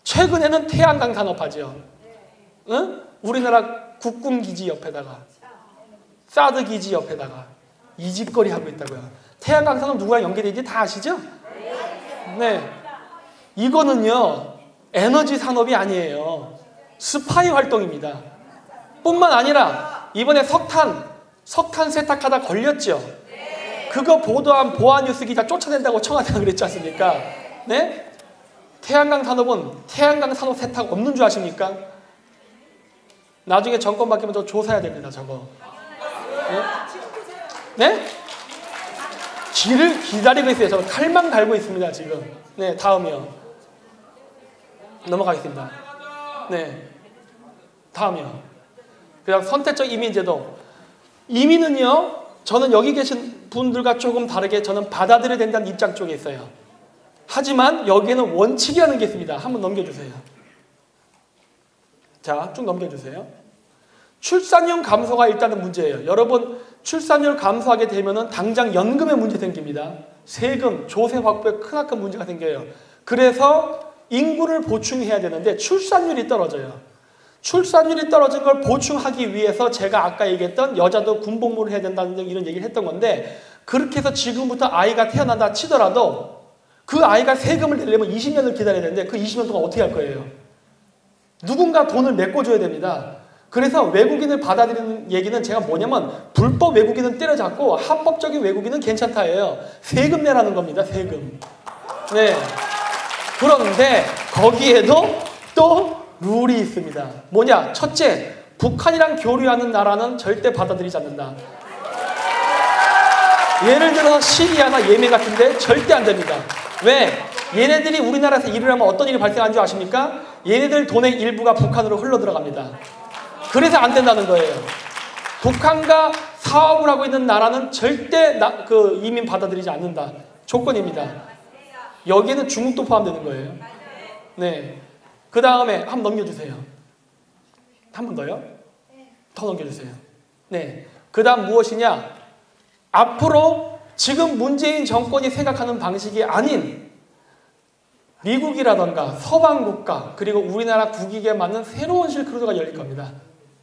최근에는 태양광 산업하죠. 응? 우리나라 국군 기지 옆에다가 사드 기지 옆에다가 이 짓거리 하고 있다고요. 태양광 산업 누구랑 연계되는지 다 아시죠? 네. 이거는요. 에너지 산업이 아니에요. 스파이 활동입니다. 뿐만 아니라 이번에 석탄 세탁하다 걸렸죠. 그거 보도한 보아뉴스 기자 쫓아낸다고 청와대가 그랬지 않습니까? 네? 태양광 산업은 태양광 산업 세탁 없는 줄 아십니까? 나중에 정권 바뀌면 저 조사해야 됩니다. 저거. 네? 네? 길을 기다리고 있어요. 저 칼만 갈고 있습니다. 지금. 네, 다음이요. 넘어가겠습니다. 네. 다음이요. 그냥 선택적 이민제도. 이민은요, 저는 여기 계신 분들과 조금 다르게 저는 받아들여야 된다는 입장 쪽에 있어요. 하지만 여기에는 원칙이라는 게 있습니다. 한번 넘겨주세요. 자, 쭉 넘겨주세요. 출산율 감소가 일단은 문제예요. 여러분, 출산율 감소하게 되면은 당장 연금에 문제 생깁니다. 세금, 조세 확보에 크나큰 문제가 생겨요. 그래서 인구를 보충해야 되는데 출산율이 떨어져요. 출산율이 떨어진 걸 보충하기 위해서 제가 아까 얘기했던 여자도 군복무를 해야 된다는 이런 얘기를 했던 건데 그렇게 해서 지금부터 아이가 태어난다 치더라도 그 아이가 세금을 내려면 20년을 기다려야 되는데 그 20년 동안 어떻게 할 거예요? 누군가 돈을 메꿔줘야 됩니다. 그래서 외국인을 받아들이는 얘기는 제가 뭐냐면 불법 외국인은 때려잡고 합법적인 외국인은 괜찮다예요. 세금 내라는 겁니다. 세금. 네. 그런데 거기에도 또 룰이 있습니다. 뭐냐? 첫째, 북한이랑 교류하는 나라는 절대 받아들이지 않는다. 예를 들어 시리아나 예멘 같은데 절대 안 됩니다. 왜? 얘네들이 우리나라에서 일을 하면 어떤 일이 발생하는 줄 아십니까? 얘네들 돈의 일부가 북한으로 흘러 들어갑니다. 그래서 안 된다는 거예요. 북한과 사업을 하고 있는 나라는 절대 이민 받아들이지 않는다. 조건입니다. 여기에는 중국도 포함되는 거예요. 네. 그 다음에 한번 넘겨주세요. 한 번 더요? 더 넘겨주세요. 네. 그 다음 무엇이냐? 앞으로 지금 문재인 정권이 생각하는 방식이 아닌 미국이라던가 서방 국가 그리고 우리나라 국익에 맞는 새로운 실크로드가 열릴 겁니다.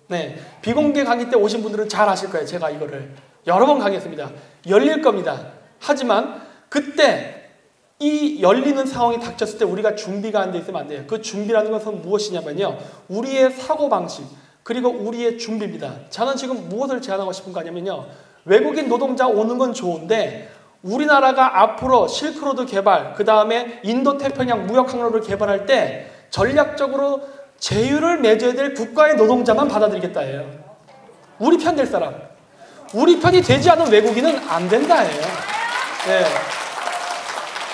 네, 비공개 강의 때 오신 분들은 잘 아실 거예요. 제가 이거를 여러 번 강의했습니다. 열릴 겁니다. 하지만 그때 이 열리는 상황이 닥쳤을 때 우리가 준비가 안 돼 있으면 안 돼요. 그 준비라는 것은 무엇이냐면요, 우리의 사고방식 그리고 우리의 준비입니다. 저는 지금 무엇을 제안하고 싶은 거 아니면요, 외국인 노동자 오는 건 좋은데 우리나라가 앞으로 실크로드 개발, 그 다음에 인도태평양 무역항로를 개발할 때 전략적으로 제휴를 맺어야 될 국가의 노동자만 받아들이겠다예요. 우리 편 될 사람. 우리 편이 되지 않은 외국인은 안 된다예요. 네.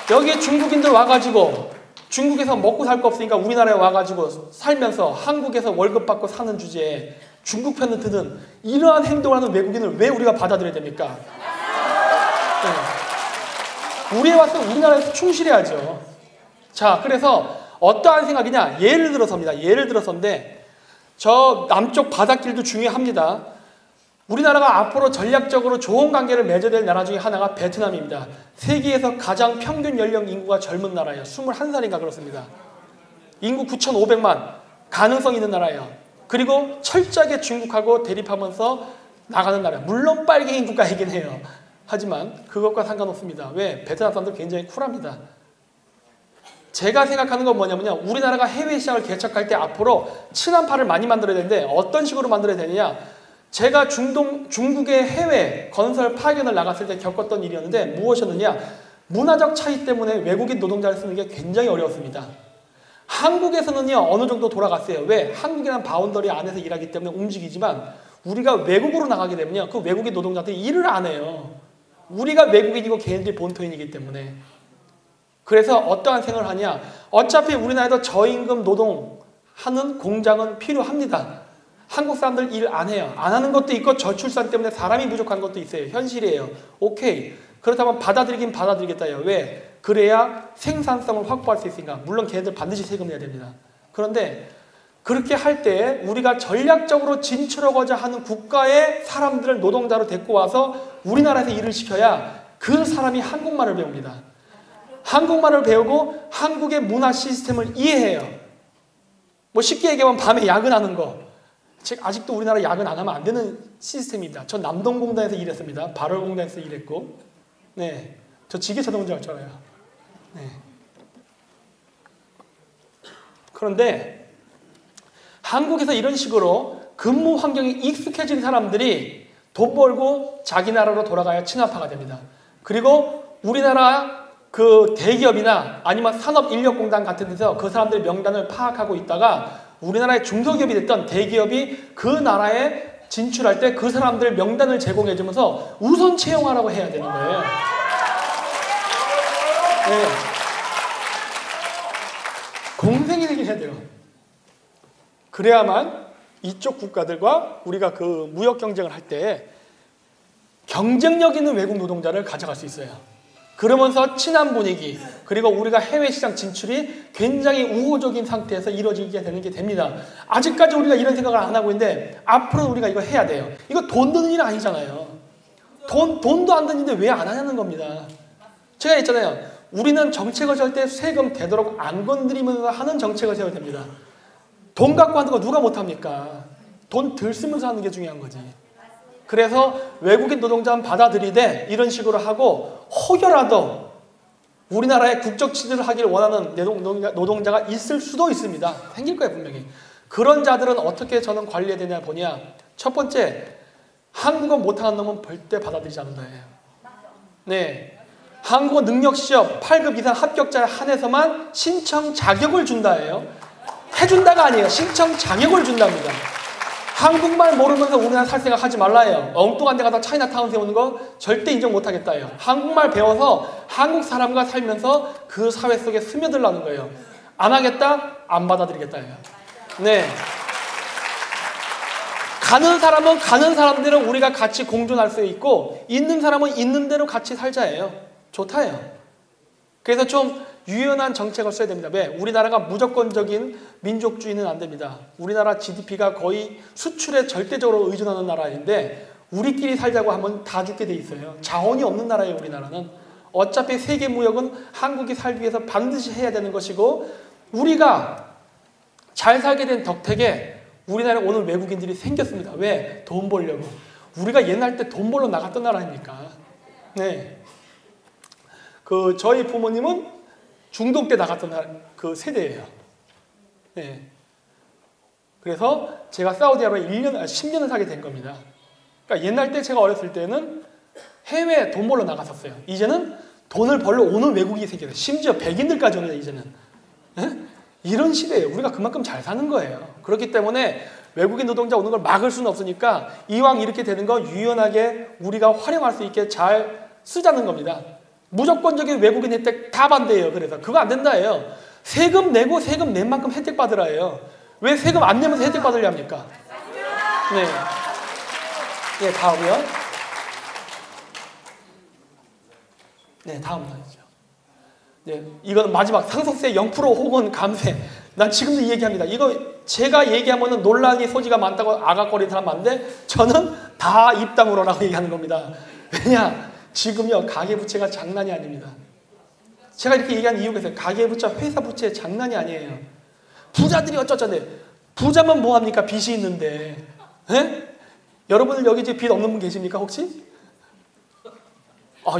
여기에 중국인들 와가지고 중국에서 먹고 살 거 없으니까 우리나라에 와가지고 살면서 한국에서 월급 받고 사는 주제에 중국 편을 드는 이러한 행동을 하는 외국인을 왜 우리가 받아들여야 됩니까? 네. 우리에 와서 우리나라에서 충실해야죠. 자, 그래서 어떠한 생각이냐? 예를 들어서입니다. 예를 들어서인데 저 남쪽 바닷길도 중요합니다. 우리나라가 앞으로 전략적으로 좋은 관계를 맺어야 될 나라 중에 하나가 베트남입니다. 세계에서 가장 평균 연령 인구가 젊은 나라예요. 21살인가 그렇습니다. 인구 9,500만, 가능성 있는 나라예요. 그리고 철저하게 중국하고 대립하면서 나가는 나라예요. 물론 빨갱이 국가이긴 해요. 하지만 그것과 상관없습니다. 왜? 베트남 사람들 굉장히 쿨합니다. 제가 생각하는 건 뭐냐면요, 우리나라가 해외 시장을 개척할 때 앞으로 친한파를 많이 만들어야 되는데 어떤 식으로 만들어야 되느냐, 제가 중국의 해외 건설 파견을 나갔을 때 겪었던 일이었는데 무엇이었느냐, 문화적 차이 때문에 외국인 노동자를 쓰는 게 굉장히 어려웠습니다. 한국에서는요 어느 정도 돌아갔어요. 왜? 한국이란 바운더리 안에서 일하기 때문에 움직이지만 우리가 외국으로 나가게 되면요 그 외국인 노동자들이 일을 안 해요. 우리가 외국인이고 걔네들이 본토인이기 때문에. 그래서 어떠한 생각을 하냐, 어차피 우리나라에도 저임금 노동하는 공장은 필요합니다. 한국 사람들 일 안 해요. 안 하는 것도 있고 저출산 때문에 사람이 부족한 것도 있어요. 현실이에요. 오케이. 그렇다면 받아들이긴 받아들이겠다요. 왜? 그래야 생산성을 확보할 수 있으니까. 물론 걔네들 반드시 세금 내야 됩니다. 그런데 그렇게 할 때 우리가 전략적으로 진출하고자 하는 국가의 사람들을 노동자로 데리고 와서 우리나라에서 일을 시켜야 그 사람이 한국말을 배웁니다. 한국말을 배우고 한국의 문화 시스템을 이해해요. 뭐 쉽게 얘기하면 밤에 야근하는 거. 아직도 우리나라 야근 안 하면 안 되는 시스템입니다. 전 남동공단에서 일했습니다. 발월공단에서 일했고, 네, 저 지게자동차 할 줄 알아요. 네. 그런데 한국에서 이런 식으로 근무 환경이 익숙해진 사람들이 돈 벌고 자기 나라로 돌아가야 친화파가 됩니다. 그리고 우리나라 그 대기업이나 아니면 산업인력공단 같은 데서 그 사람들의 명단을 파악하고 있다가 우리나라의 중소기업이 됐던 대기업이 그 나라에 진출할 때 그 사람들 명단을 제공해주면서 우선 채용하라고 해야 되는 거예요. 네. 공생이 되긴 해야 돼요. 그래야만 이쪽 국가들과 우리가 그 무역 경쟁을 할 때 경쟁력 있는 외국 노동자를 가져갈 수 있어요. 그러면서 친한 분위기, 그리고 우리가 해외 시장 진출이 굉장히 우호적인 상태에서 이루어지게 되는 게 됩니다. 아직까지 우리가 이런 생각을 안 하고 있는데 앞으로 우리가 이거 해야 돼요. 이거 돈 드는 일 아니잖아요. 돈도 안 드는데 왜 안 하냐는 겁니다. 제가 했잖아요. 우리는 정책을 세울 때 세금 되도록 안 건드리면서 하는 정책을 세워야 됩니다. 돈 갖고 하는 거 누가 못합니까? 돈 덜 쓰면서 하는 게 중요한 거지. 그래서 외국인 노동자는 받아들이되 이런 식으로 하고 혹여라도 우리나라에 국적 취직을 하기를 원하는 노동자가 있을 수도 있습니다. 생길 거예요 분명히. 그런 자들은 어떻게 저는 관리해야 되냐 보냐. 첫 번째, 한국어 못하는 놈은 절대 받아들이지 않는다예요. 네, 한국어 능력 시험 8급 이상 합격자에 한해서만 신청 자격을 준다예요. 해준다가 아니에요. 신청 자격을 준답니다. 한국말 모르면서 우리나라 살 생각 하지 말라예요. 엉뚱한 데 가다 차이나타운 세우는 거 절대 인정 못하겠다예요. 한국말 배워서 한국 사람과 살면서 그 사회 속에 스며들라는 거예요. 안 하겠다? 안 받아들이겠다예요. 네. 가는 사람은 가는 사람대로 우리가 같이 공존할 수 있고, 있는 사람은 있는 대로 같이 살자예요. 좋다예요. 그래서 좀 유연한 정책을 써야 됩니다. 왜? 우리나라가 무조건적인 민족주의는 안 됩니다. 우리나라 GDP가 거의 수출에 절대적으로 의존하는 나라인데 우리끼리 살자고 하면 다 죽게 돼 있어요. 자원이 없는 나라예요. 우리나라는. 어차피 세계 무역은 한국이 살기 위해서 반드시 해야 되는 것이고, 우리가 잘 살게 된 덕택에 우리나라에 오는 외국인들이 생겼습니다. 왜? 돈 벌려고. 우리가 옛날 때 돈 벌러 나갔던 나라입니까? 네. 저희 부모님은 중동 때 나갔던 그 세대예요. 네. 그래서 제가 사우디아라비아에 10년을 살게 된 겁니다. 그러니까 옛날 때 제가 어렸을 때는 해외에 돈 벌러 나갔었어요. 이제는 돈을 벌러 오는 외국인이 생겨요. 심지어 백인들까지 옵니다. 이제는. 네? 이런 시대예요. 우리가 그만큼 잘 사는 거예요. 그렇기 때문에 외국인 노동자 오는 걸 막을 수는 없으니까 이왕 이렇게 되는 거 유연하게 우리가 활용할 수 있게 잘 쓰자는 겁니다. 무조건적인 외국인 혜택 다 반대예요. 그래서 그거 안 된다예요. 세금 내고 세금 낸 만큼 혜택 받으라예요. 왜 세금 안 내면서 혜택 받으려 합니까? 네. 네, 다음이요. 네, 다음 나이죠. 네, 이건 마지막 상속세 0% 혹은 감세. 난 지금도 이 얘기합니다. 이거 제가 얘기하면은 논란이 소지가 많다고 아각거리는 사람 많은데 저는 다 입다물어라고 얘기하는 겁니다. 왜냐? 지금요, 가계부채가 장난이 아닙니다. 제가 이렇게 얘기하는 이유가 있어요. 가계부채, 회사부채 장난이 아니에요. 부자들이 어쩌자네. 부자만 뭐합니까? 빚이 있는데. 에? 여러분들 여기 이제 빚 없는 분 계십니까 혹시?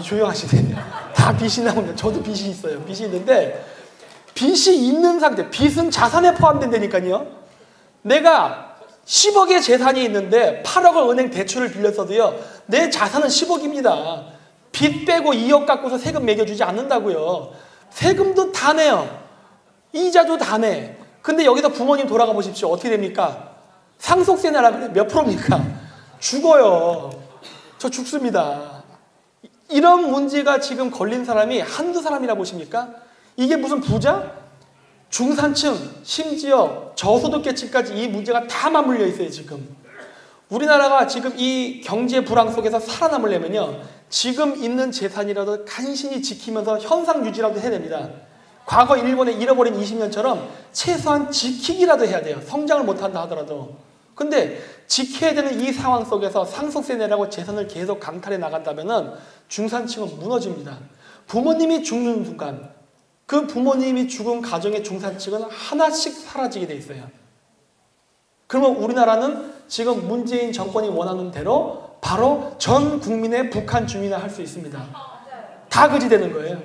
조용하시네. 다 빚이 나오면 저도 빚이 있어요. 빚이 있는데 빚이 있는 상태, 빚은 자산에 포함된다니까요. 내가 10억의 재산이 있는데 8억을 은행 대출을 빌렸어도요, 내 자산은 10억입니다. 빚 빼고 2억 갖고서 세금 매겨주지 않는다고요. 세금도 다 내요. 이자도 다 내. 근데 여기서 부모님 돌아가 보십시오. 어떻게 됩니까? 상속세 내라 그래. 몇 프로입니까? 죽어요. 저 죽습니다. 이런 문제가 지금 걸린 사람이 한두 사람이라 보십니까? 이게 무슨 부자? 중산층, 심지어 저소득계층까지 이 문제가 다 맞물려 있어요. 지금 우리나라가 지금 이 경제 불황 속에서 살아남으려면요, 지금 있는 재산이라도 간신히 지키면서 현상 유지라도 해야 됩니다. 과거 일본의 잃어버린 20년처럼 최소한 지키기라도 해야 돼요. 성장을 못한다 하더라도. 근데 지켜야 되는 이 상황 속에서 상속세 내라고 재산을 계속 강탈해 나간다면 중산층은 무너집니다. 부모님이 죽는 순간 그 부모님이 죽은 가정의 중산층은 하나씩 사라지게 돼 있어요. 그러면 우리나라는 지금 문재인 정권이 원하는 대로 바로 전 국민의 북한 주민화 할 수 있습니다. 다 그지 되는 거예요.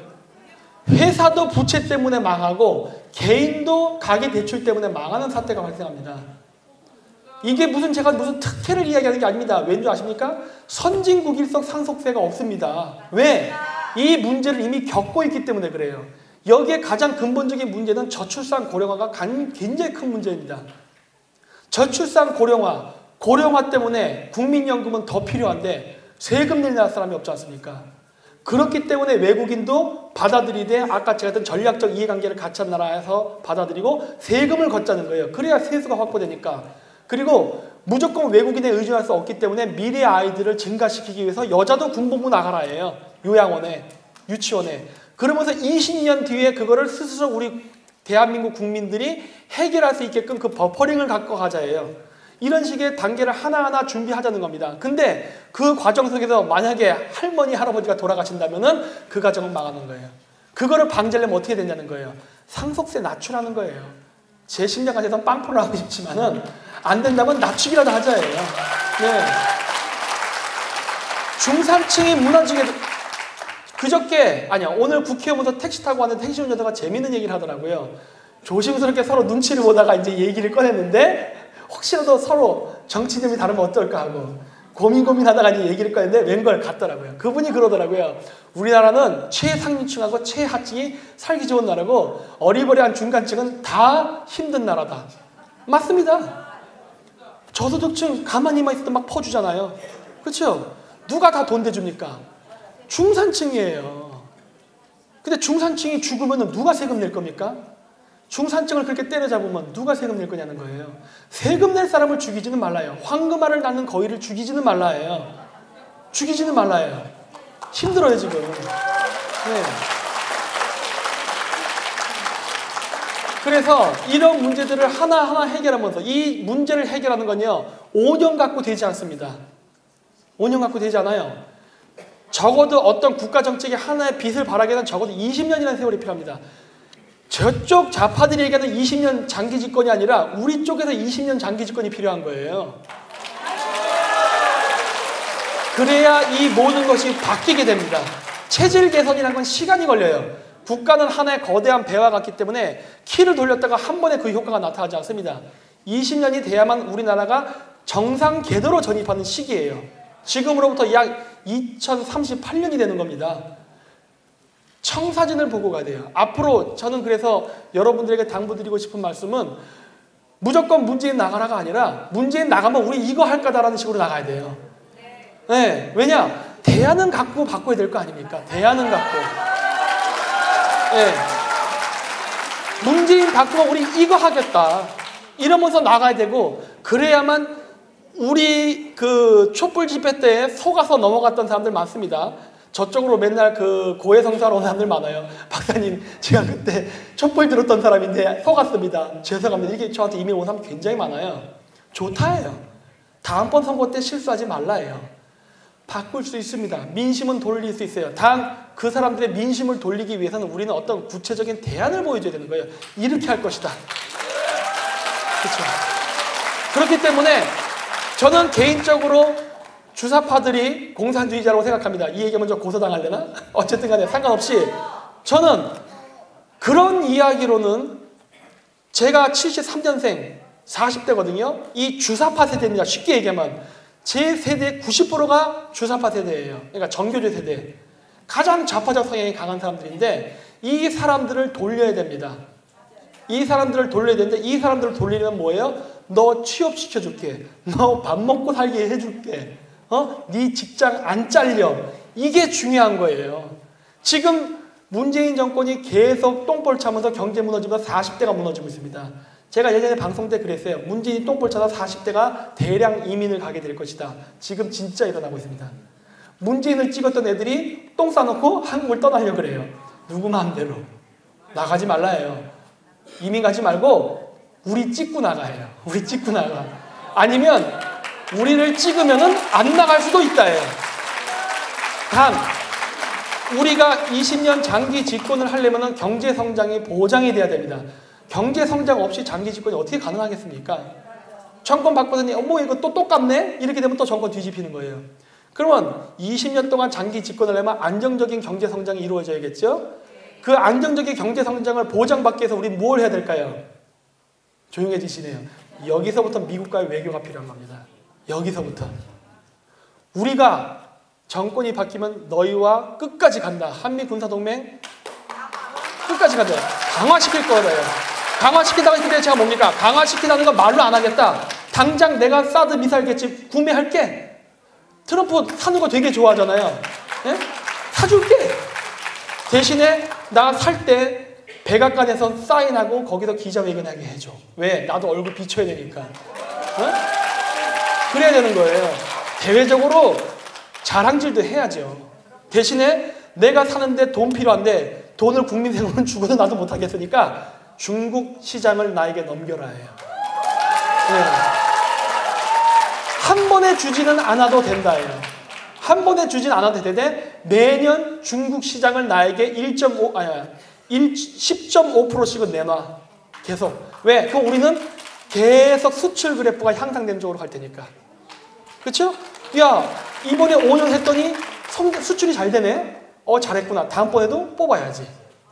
회사도 부채 때문에 망하고 개인도 가계대출 때문에 망하는 사태가 발생합니다. 이게 제가 무슨 특혜를 이야기하는 게 아닙니다. 왠지 아십니까? 선진국일성 상속세가 없습니다. 왜? 이 문제를 이미 겪고 있기 때문에 그래요. 여기에 가장 근본적인 문제는 저출산 고령화가 굉장히 큰 문제입니다. 저출산 고령화 때문에 국민연금은 더 필요한데 세금 낼 사람이 없지 않습니까? 그렇기 때문에 외국인도 받아들이되 아까 제가 했던 전략적 이해관계를 같이 한 나라에서 받아들이고 세금을 걷자는 거예요. 그래야 세수가 확보되니까. 그리고 무조건 외국인에 의존할 수 없기 때문에 미래 아이들을 증가시키기 위해서 여자도 군복무 나가라예요. 요양원에, 유치원에. 그러면서 20년 뒤에 그거를 스스로 우리 대한민국 국민들이 해결할 수 있게끔 그 버퍼링을 갖고 가자예요. 이런 식의 단계를 하나하나 준비하자는 겁니다. 근데 그 과정 속에서 만약에 할머니, 할아버지가 돌아가신다면은 그 가정은 망하는 거예요. 그거를 방지하려면 어떻게 되냐는 거예요. 상속세 낮추라는 거예요. 제 심장 같아서 빵표를 하고 싶지만은 안 된다면 낮추기라도 하자예요. 네. 중산층이 무너지게 오늘 국회 오면서 택시 타고 왔는데 택시 운전자가 재밌는 얘기를 하더라고요. 조심스럽게 서로 눈치를 보다가 이제 얘기를 꺼냈는데 혹시라도 서로 정치념이 다르면 어떨까 하고 고민하다가 이제 얘기를 꺼냈는데 웬걸 같더라고요. 그분이 그러더라고요. 우리나라는 최상류층하고 최하층이 살기 좋은 나라고 어리버리한 중간층은 다 힘든 나라다. 맞습니다. 저소득층 가만히만 있어도 막 퍼주잖아요. 그렇죠? 누가 다 돈 대줍니까? 중산층이에요. 근데 중산층이 죽으면 누가 세금 낼 겁니까? 중산층을 그렇게 때려잡으면 누가 세금 낼 거냐는 거예요. 세금 낼 사람을 죽이지는 말라요. 황금알을 낳는 거위를 죽이지는 말라요. 죽이지는 말라요. 힘들어요 지금. 네. 그래서 이런 문제들을 하나하나 해결하면서 이 문제를 해결하는 건요 5년 갖고 되지 않습니다. 5년 갖고 되지 않아요. 적어도 어떤 국가 정책의 하나의 빛을 발하기에는 적어도 20년이라는 세월이 필요합니다. 저쪽 좌파들이 얘기하는 20년 장기 집권이 아니라 우리 쪽에서 20년 장기 집권이 필요한 거예요. 그래야 이 모든 것이 바뀌게 됩니다. 체질 개선이라는 건 시간이 걸려요. 국가는 하나의 거대한 배와 같기 때문에 키를 돌렸다가 한 번에 그 효과가 나타나지 않습니다. 20년이 돼야만 우리나라가 정상 궤도로 전입하는 시기예요. 지금으로부터 약 2038년이 되는 겁니다. 청사진을 보고 가야 돼요. 앞으로 저는 그래서 여러분들에게 당부드리고 싶은 말씀은 무조건 문재인 나가라가 아니라 문재인 나가면 우리 이거 할 거다라는 식으로 나가야 돼요. 네, 왜냐? 대안은 갖고 바꿔야 될 거 아닙니까? 대안은 갖고. 네. 문재인 바꾸면 우리 이거 하겠다. 이러면서 나가야 되고 그래야만 우리 그 촛불 집회 때 속아서 넘어갔던 사람들 많습니다. 저쪽으로 맨날 그 고해성사로 온 사람들 많아요. 박사님, 제가 그때 촛불 들었던 사람인데 속았습니다. 죄송합니다. 이게 저한테 이메일 온 사람 굉장히 많아요. 좋다예요. 다음번 선거 때 실수하지 말라예요. 바꿀 수 있습니다. 민심은 돌릴 수 있어요. 단 그 사람들의 민심을 돌리기 위해서는 우리는 어떤 구체적인 대안을 보여줘야 되는 거예요. 이렇게 할 것이다. 그렇죠? 그렇기 때문에 저는 개인적으로 주사파들이 공산주의자라고 생각합니다. 이 얘기 먼저 고소당하려나? 어쨌든 간에 상관없이 저는 그런 이야기로는 제가 73년생 40대거든요. 이 주사파 세대입니다. 쉽게 얘기하면 제 세대의 90%가 주사파 세대예요. 그러니까 정교조 세대. 가장 좌파적 성향이 강한 사람들인데 이 사람들을 돌려야 됩니다. 이 사람들을 돌려야 되는데 이 사람들을 돌리려면 뭐예요? 너 취업시켜줄게. 너 밥 먹고 살게 해줄게. 네 직장 안 잘려. 이게 중요한 거예요. 지금 문재인 정권이 계속 똥볼 차면서 경제 무너지면서 40대가 무너지고 있습니다. 제가 예전에 방송 때 그랬어요. 문재인이 똥볼 차다 40대가 대량 이민을 가게 될 것이다. 지금 진짜 일어나고 있습니다. 문재인을 찍었던 애들이 똥 싸놓고 한국을 떠나려고 그래요. 누구 마음대로. 나가지 말라 해요. 이민 가지 말고 우리 찍고 나가요. 우리 찍고 나가. 아니면 우리를 찍으면은 안 나갈 수도 있다예요. 단 우리가 20년 장기 집권을 하려면은 경제 성장이 보장이 돼야 됩니다. 경제 성장 없이 장기 집권이 어떻게 가능하겠습니까? 정권 바꾸더니 어머 이거 또 똑같네? 이렇게 되면 또 정권 뒤집히는 거예요. 그러면 20년 동안 장기 집권을 하려면 안정적인 경제 성장이 이루어져야겠죠? 그 안정적인 경제 성장을 보장받기 위해서 우리 뭘 해야 될까요? 조용해지시네요. 여기서부터 미국과의 외교가 필요한 겁니다. 여기서부터. 우리가 정권이 바뀌면 너희와 끝까지 간다. 한미 군사동맹 끝까지 간다. 강화시킬 거예요. 강화시킨다고 했을 때 제가 뭡니까? 강화시킨다는 건 말로 안 하겠다. 당장 내가 사드 미사일겠지 구매할게. 트럼프 사는 거 되게 좋아하잖아요. 네? 사줄게. 대신에 나 살 때 백악관에서 사인하고 거기서 기자회견하게 해줘. 왜? 나도 얼굴 비춰야 되니까. 그래야 되는 거예요. 대외적으로 자랑질도 해야죠. 대신에 내가 사는데 돈 필요한데 돈을 국민 세금은 주고도 나도 못하겠으니까 중국 시장을 나에게 넘겨라 해요. 네. 한 번에 주지는 않아도 된다예요. 한 번에 주진 않아도 되는데 매년 중국 시장을 나에게 10.5%씩은 내놔. 계속. 왜? 그럼 우리는 계속 수출 그래프가 향상되는 쪽으로 갈 테니까. 그렇죠? 야, 이번에 5년 했더니 수출이 잘 되네? 잘했구나. 다음번에도 뽑아야지.